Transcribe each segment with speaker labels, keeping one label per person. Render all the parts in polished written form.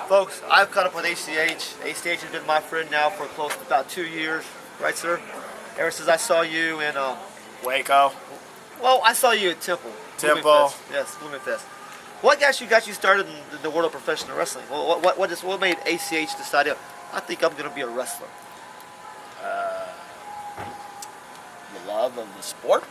Speaker 1: Folks, I've caught up with ACH. ACH has been my friend now for close to about 2 years, right, sir? Ever since I saw you in,
Speaker 2: Waco.
Speaker 1: well, I saw you at Temple.
Speaker 2: Temple.
Speaker 1: Yes, Bloomingfest. What got you started in the world of professional wrestling? What made ACH decide, I think I'm going to be a wrestler?
Speaker 2: The love of the sport.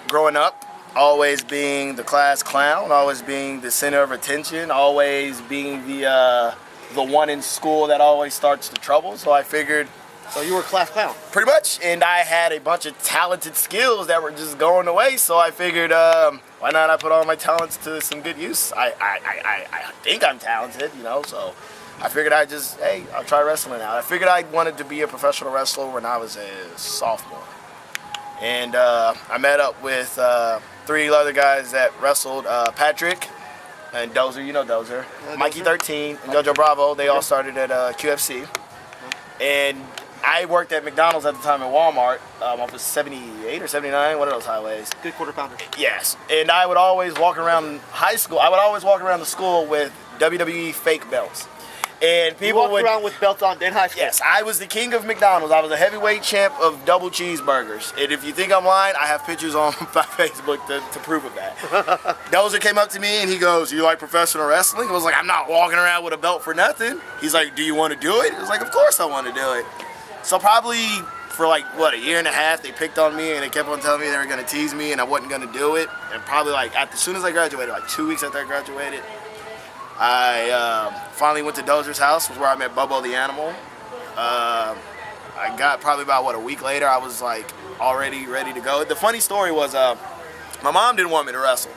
Speaker 2: Growing up, always being the class clown, always being the center of attention, always being the one in school that always starts the trouble. So I figured.
Speaker 1: So you were a class clown?
Speaker 2: Pretty much, and I had a bunch of talented skills that were just going away. So I figured, why not I put all my talents to some good use? I think I'm talented, so I figured I'll try wrestling out. I figured I wanted to be a professional wrestler when I was a sophomore. And I met up with 3 other guys that wrestled, Patrick and Dozer, Dozer, Mikey 13, and Jojo Bravo. They all started at QFC. And I worked at McDonald's at the time in Walmart. Off of 78 or 79, one of those highways.
Speaker 1: Good quarter pounder.
Speaker 2: Yes. And I would always walk around high school. I would always walk around the school with WWE fake belts. And people
Speaker 1: would around with belts on in high school.
Speaker 2: Yes, I was the king of McDonald's. I was a heavyweight champ of double cheeseburgers. And if you think I'm lying, I have pictures on my Facebook to prove of that. Dozer came up to me and he goes, "You like professional wrestling?" I was like, "I'm not walking around with a belt for nothing." He's like, "Do you want to do it?" I was like, "Of course I want to do it." So probably for a year and a half, they picked on me and they kept on telling me they were going to tease me and I wasn't going to do it. And probably as soon as I graduated, 2 weeks after I graduated, I finally went to Dozer's house, was where I met Bubbo the Animal. I got probably about, a week later, I was already ready to go. The funny story was my mom didn't want me to wrestle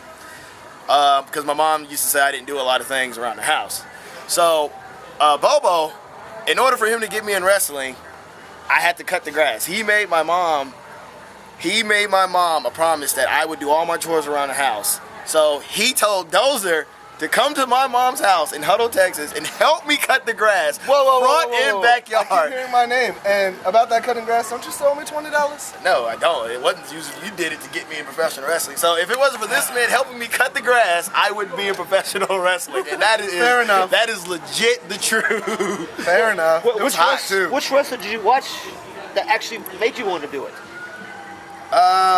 Speaker 2: because my mom used to say I didn't do a lot of things around the house. So Bobo, in order for him to get me in wrestling, I had to cut the grass. He made my mom a promise that I would do all my chores around the house. So he told Dozer to come to my mom's house in Huddle, Texas, and help me cut the grass. Front and backyard.
Speaker 3: I keep hearing my name. And about that cutting grass, don't you sell me $20?
Speaker 2: No, I don't. It wasn't usually you did it to get me in professional wrestling. So if it wasn't for this man helping me cut the grass, I would be in professional wrestling. And that is
Speaker 3: fair enough.
Speaker 2: That is legit the truth.
Speaker 3: Fair enough.
Speaker 1: Which wrestler did you watch that actually made you want to do it?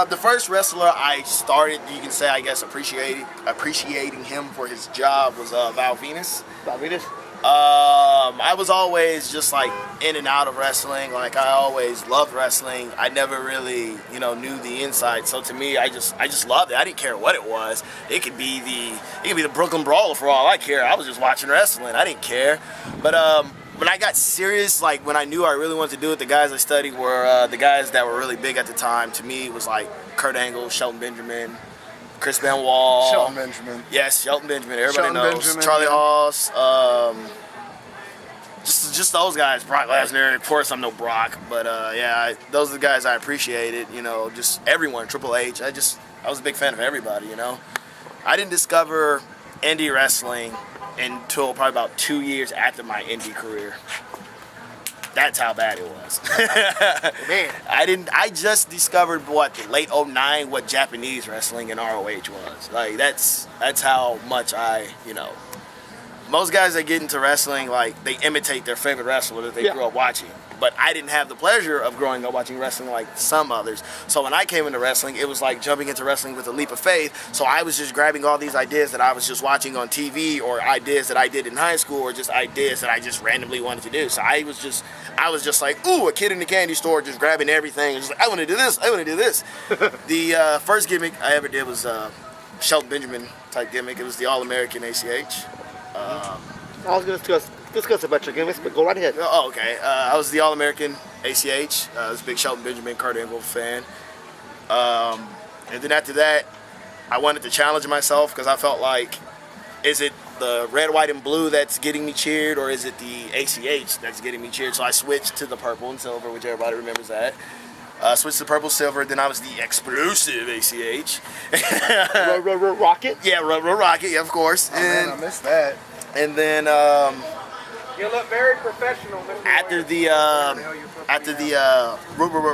Speaker 2: The first wrestler I started, you can say, I guess, appreciating him for his job was Val Venus.
Speaker 1: Val Venus?
Speaker 2: I was always just in and out of wrestling. I always loved wrestling. I never really, knew the inside. So to me, I just loved it. I didn't care what it was. It could be the Brooklyn Brawler for all I care. I was just watching wrestling. I didn't care. But when I got serious, when I knew I really wanted to do it, the guys I studied were the guys that were really big at the time. To me, it was Kurt Angle, Shelton Benjamin, Chris Benoit.
Speaker 3: Shelton Benjamin.
Speaker 2: Yes, Shelton Benjamin. Everybody
Speaker 3: Shelton
Speaker 2: knows.
Speaker 3: Benjamin,
Speaker 2: Charlie
Speaker 3: yeah.
Speaker 2: Haas. Just those guys. Brock Lesnar. Of course, I'm no Brock, but those are the guys I appreciated. Just everyone. Triple H. I was a big fan of everybody. I didn't discover indie wrestling until probably about 2 years after my indie career. That's how bad it was.
Speaker 1: Man.
Speaker 2: I just discovered the late 09 what Japanese wrestling and ROH was. That's how much most guys that get into wrestling, they imitate their favorite wrestler that they grew up watching. But I didn't have the pleasure of growing up watching wrestling like some others. So when I came into wrestling, it was like jumping into wrestling with a leap of faith. So I was just grabbing all these ideas that I was just watching on TV, or ideas that I did in high school, or just ideas that I just randomly wanted to do. So I was just like, ooh, a kid in the candy store just grabbing everything. And just I want to do this, I want to do this. The first gimmick I ever did was Shelton Benjamin type gimmick. It was the All-American ACH.
Speaker 1: I was going to discuss about your gimmicks, but go right ahead.
Speaker 2: Oh, okay. I was the All-American ACH. I was a big Shelton Benjamin, Kurt Angle fan. And then after that, I wanted to challenge myself because I felt is it the red, white, and blue that's getting me cheered, or is it the ACH that's getting me cheered? So I switched to the purple and silver, which everybody remembers that. Switched to purple, silver, then I was the explosive ACH.
Speaker 1: Rocket?
Speaker 2: Yeah, Rocket, yeah, of course.
Speaker 3: Oh, man, I missed that.
Speaker 2: And then
Speaker 4: you look very professional.
Speaker 2: after the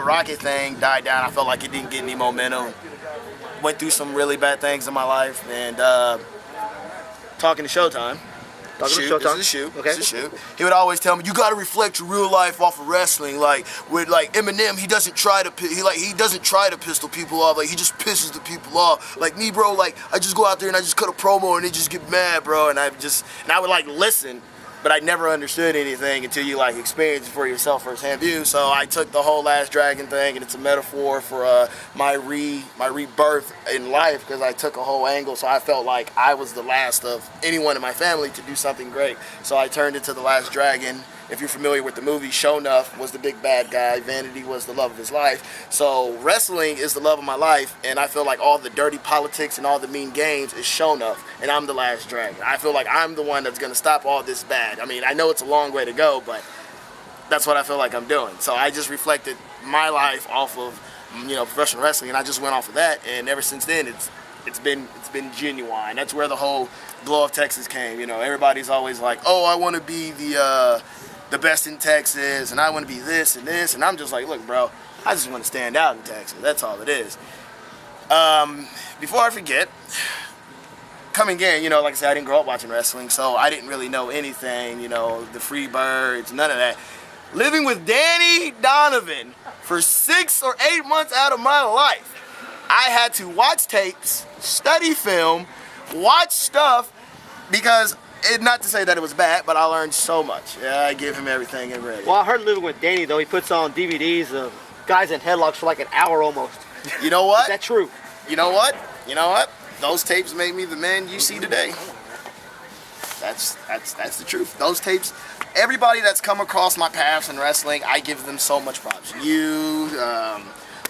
Speaker 2: Rocket thing died down, I felt like it didn't get any momentum. Went through some really bad things in my life, and talking to Showtime,
Speaker 1: Talking
Speaker 2: Shoot,
Speaker 1: to
Speaker 2: this
Speaker 1: Showtime.
Speaker 2: is a shoot.
Speaker 1: Okay.
Speaker 2: This is a shoot. He would always tell me, "You got to reflect your real life off of wrestling." Like with like Eminem, he doesn't try to he doesn't try to pistol people off. Like he just pisses the people off. Like me, bro. Like I just go out there and I just cut a promo and they just get mad, bro. And I would like listen, but I never understood anything until you like experience it for yourself firsthand view. So I took the whole Last Dragon thing, and it's a metaphor for my rebirth in life, because I took a whole angle. So I felt like I was the last of anyone in my family to do something great. So I turned into the Last Dragon. If you're familiar with the movie, Sho'nuff was the big bad guy. Vanity was the love of his life. So wrestling is the love of my life, and I feel like all the dirty politics and all the mean games is Sho'nuff, and I'm the Last Dragon. I feel like I'm the one that's going to stop all this bad. I mean, I know it's a long way to go, but that's what I feel like I'm doing. So I just reflected my life off of, professional wrestling, and I just went off of that, and ever since then, it's been genuine. That's where the whole Glow of Texas came. Everybody's always like, oh, I want to be the best in Texas, and I want to be this and this, and I'm just like, look, bro, I just want to stand out in Texas. That's all it is. Before I forget, coming in, like I said, I didn't grow up watching wrestling, so I didn't really know anything, the Free Birds, none of that. Living with Danny Donovan for 6 or 8 months out of my life, I had to watch tapes, study film, watch stuff, because not to say that it was bad, but I learned so much. Yeah, I give him everything and ready.
Speaker 1: Well, I heard Living with Danny, though, he puts on DVDs of guys in headlocks for like an hour almost.
Speaker 2: You know what?
Speaker 1: Is that true?
Speaker 2: You know what? Those tapes made me the man you see today. That's the truth. Those tapes, everybody that's come across my paths in wrestling, I give them so much props. You,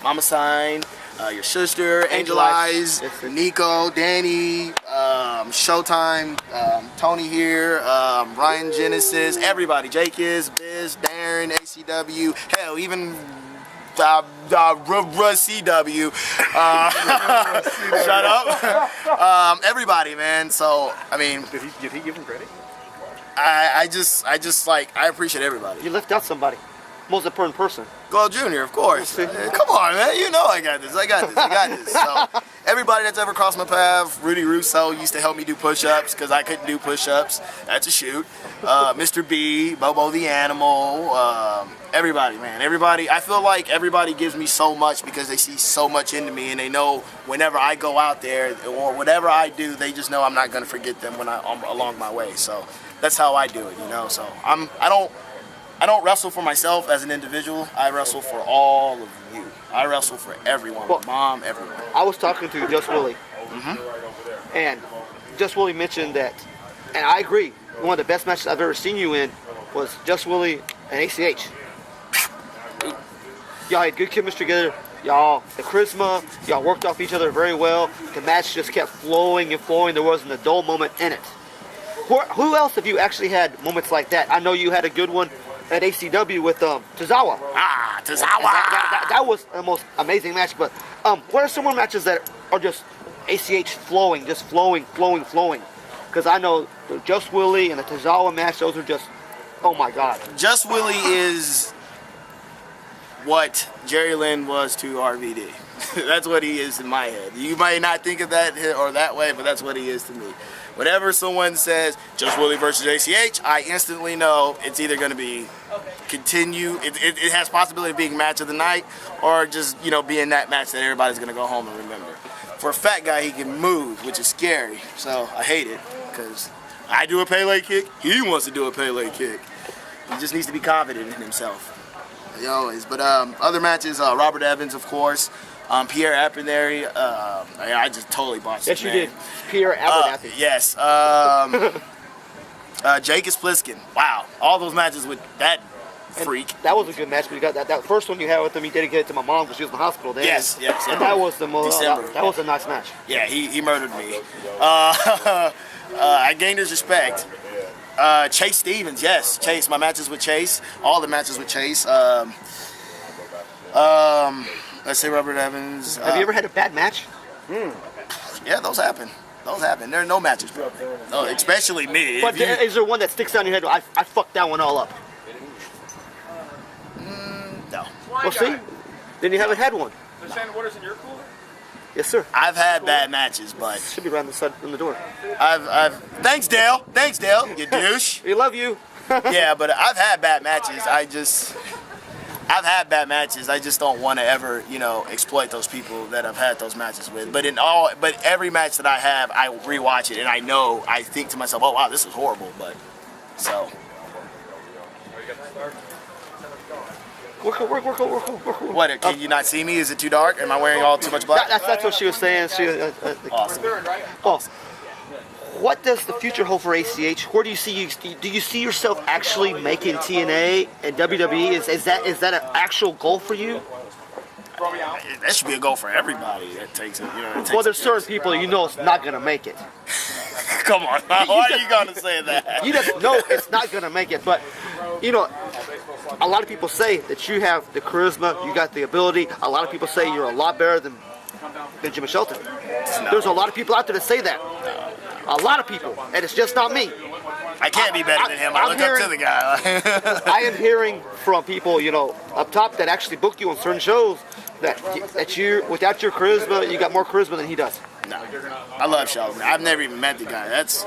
Speaker 2: Mama Sign, your sister, Angel Eyes, Nico, Danny, Showtime, Tony here, Ryan Genesis, everybody, Jake is, Biz, Darren, ACW, hell, even CW. Shut up. Everybody, man. So, I mean,
Speaker 4: Did he give him credit?
Speaker 2: I just like, I appreciate everybody.
Speaker 1: You left out somebody. Most important person.
Speaker 2: Glow Jr., of course. Come on, man. I got this. So, everybody that's ever crossed my path, Rudy Russo used to help me do push-ups because I couldn't do push-ups. That's a shoot. Mr. B, Bobo the Animal, everybody, man. Everybody. I feel like everybody gives me so much because they see so much into me, and they know whenever I go out there or whatever I do, they just know I'm not going to forget them when I'm along my way. So, that's how I do it, So, I don't wrestle for myself as an individual. I wrestle for all of you. I wrestle for everyone.
Speaker 1: Well,
Speaker 2: Mom, everyone.
Speaker 1: I was talking to Just Willie, and Just Willie mentioned that, and I agree, one of the best matches I've ever seen you in was Just Willie and ACH. Y'all had good chemistry together. Y'all, the charisma, y'all worked off each other very well. The match just kept flowing and flowing. There wasn't a dull moment in it. Who else have you actually had moments like that? I know you had a good one at ACW with Tozawa.
Speaker 2: Tozawa!
Speaker 1: That was the most amazing match. But what are some more matches that are just ACH flowing, just flowing? Because I know the Just Willie and the Tozawa match, those are just, oh my God.
Speaker 2: Just Willie is what Jerry Lynn was to RVD. That's what he is in my head. You might not think of that or that way, but that's what he is to me. Whenever someone says Just Willie versus ACH, I instantly know it's either going to be continue. It has possibility of being match of the night, or just being that match that everybody's going to go home and remember. For a fat guy, he can move, which is scary. So I hate it because I do a Pele kick. He wants to do a Pele kick. He just needs to be confident in himself. He always. But other matches, Robert Evans, of course. Pierre Abernathy, I just totally botched
Speaker 1: Yes,
Speaker 2: his
Speaker 1: you
Speaker 2: name.
Speaker 1: did. Pierre Abernathy.
Speaker 2: Yes. Jake Spliskin. Wow. All those matches with that freak.
Speaker 1: And that was a good match. But you got that first one you had with him. He dedicated to my mom because she was in the hospital then.
Speaker 2: Yes.
Speaker 1: And that was the most.
Speaker 2: December.
Speaker 1: That was a nice match.
Speaker 2: Yeah, he murdered me. I gained his respect. Chase Stevens, yes. Chase, my matches with Chase. All the matches with Chase. Let's say Robert Evans.
Speaker 1: Have you ever had a bad match?
Speaker 2: Yeah, those happen. There are no matches, bro. No, especially me.
Speaker 1: But is there one that sticks out in your head? I fucked that one all up.
Speaker 2: No.
Speaker 1: Well, see? Then you haven't had one.
Speaker 4: So Shannon, what is in your cooler?
Speaker 1: Yes, sir.
Speaker 2: I've had bad matches, but
Speaker 1: Should be right on the side on the door.
Speaker 2: thanks Dale, you douche.
Speaker 1: We love you.
Speaker 2: Yeah, but I've had bad matches. I've had bad matches. I just don't want to ever, exploit those people that I've had those matches with. But every match that I have, I rewatch it and I think to myself, oh wow, this is horrible. But so.
Speaker 1: Work.
Speaker 2: What? Can you not see me? Is it too dark? Am I wearing all too much black?
Speaker 1: That's what she was saying.
Speaker 2: Awesome.
Speaker 1: Awesome. What does the future hold for ACH? Where do you see do you see yourself actually making TNA and WWE? Is that an actual goal for you?
Speaker 2: That should be a goal for everybody. That takes it.
Speaker 1: Well, there's certain people it's not gonna make it.
Speaker 2: Come on, why are you gonna say that?
Speaker 1: You just know it's not gonna make it. But a lot of people say that you have the charisma, you got the ability. A lot of people say you're a lot better than Benjamin Shelton. There's a lot of people out there that say that. A lot of people, and it's just not me.
Speaker 2: I can't be better than him. I look up to the guy.
Speaker 1: I am hearing from people, up top that actually book you on certain shows that you, without your charisma, you got more charisma than he does.
Speaker 2: No, I love Shelton. I've never even met the guy. That's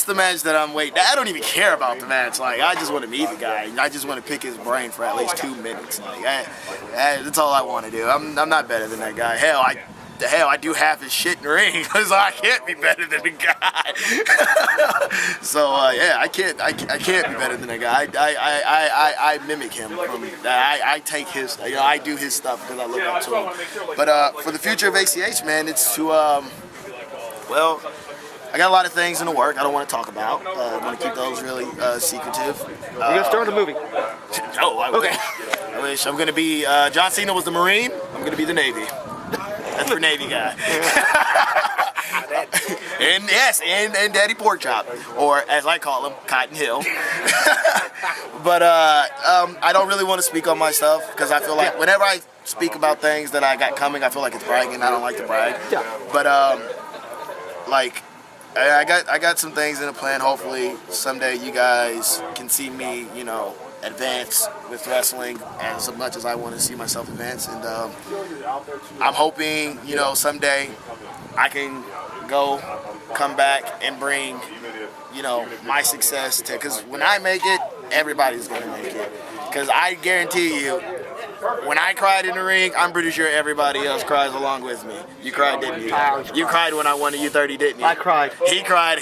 Speaker 2: the match that I'm waiting. I don't even care about the match. Like, I just want to meet the guy. I just want to pick his brain for at least 2 minutes. Like, that's all I want to do. I'm not better than that guy. Hell, I do half his shit in the ring because I can't be better than the guy. So yeah, I can't be better than that guy. I mimic him. I take his, I do his stuff because I look up to him. But for the future of ACH, man, it's to well, I got a lot of things in the work I don't want to talk about. I want to keep those really secretive.
Speaker 1: We're gonna start the movie.
Speaker 2: No, I wish. I'm gonna be John Cena was the Marine. I'm gonna be the Navy. That's for Navy guy. And yes, and Daddy Pork Chop, or as I call him, Cotton Hill. But I don't really want to speak on myself because I feel like whenever I speak about things that I got coming, I feel like it's bragging. I don't like to brag.
Speaker 1: Yeah.
Speaker 2: But like I got some things in the plan. Hopefully someday you guys can see me, advance with wrestling as much as I want to see myself advance, and I'm hoping someday I can come back and bring my success to, because when I make it, everybody's gonna make it, because I guarantee you, when I cried in the ring, I'm pretty sure everybody else cries along with me. You cried, didn't you? You cried when I won the U30, didn't you?
Speaker 1: I cried.
Speaker 2: He cried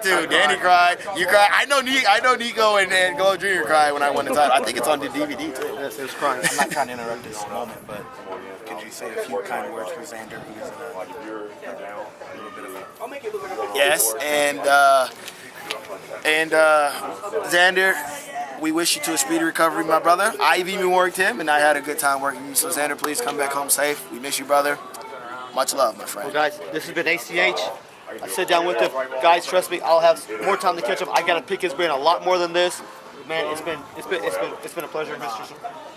Speaker 2: too. Danny cried. You cried. I know Nico and Glow Jr. cried when I won the title. I think it's on the DVD too.
Speaker 1: Yes, it was crying.
Speaker 5: I'm not trying to interrupt this moment, but could you say a few kind words for Xander, who is a little bit of a...
Speaker 2: Yes, and Xander, we wish you to a speedy recovery, my brother. I've even worked him, and I had a good time working you. So Xander, please come back home safe. We miss you, brother. Much love, my friend.
Speaker 1: Well, guys, this has been ACH. I sit down with him. Guys, trust me, I'll have more time to catch up. I gotta pick his brain a lot more than this. Man, it's been a pleasure, Mr. Sir.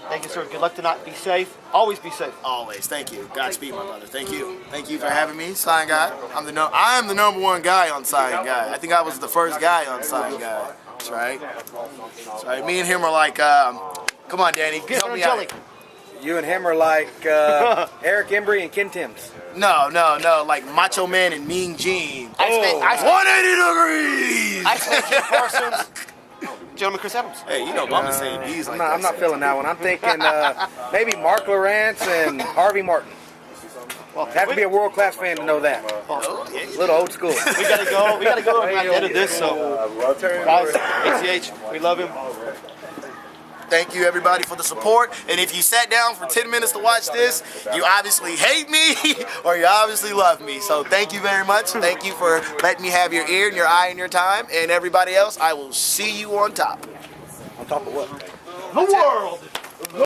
Speaker 1: Thank you, sir. Good luck tonight. Be safe. Always be safe.
Speaker 2: Always. Thank you. Godspeed, my brother. Thank you. Thank you for having me, Sign Guy. I am the number one guy on Sign Guy. I think I was the first guy on Sign Guy. That's right. That's right. Me and him are like, come on, Danny, help me out.
Speaker 4: You and him are like Eric Embry and Ken Timms.
Speaker 2: No, like Macho Man and Mean Gene. 180 degrees!
Speaker 1: I said Jim Parsons. Gentleman Chris Adams.
Speaker 2: Hey, I'm saying these like
Speaker 4: I'm not feeling that one. I'm thinking maybe Mark Lawrence and Harvey Martin.
Speaker 1: Well,
Speaker 4: have to be a world-class fan to know that. A little old school.
Speaker 1: We gotta go. We have to edit this. So, guys, ACH, we love him.
Speaker 2: Thank you, everybody, for the support. And if you sat down for 10 minutes to watch this, you obviously hate me or you obviously love me. So thank you very much. Thank you for letting me have your ear and your eye and your time. And everybody else, I will see you on top.
Speaker 4: On top of what?
Speaker 1: The world.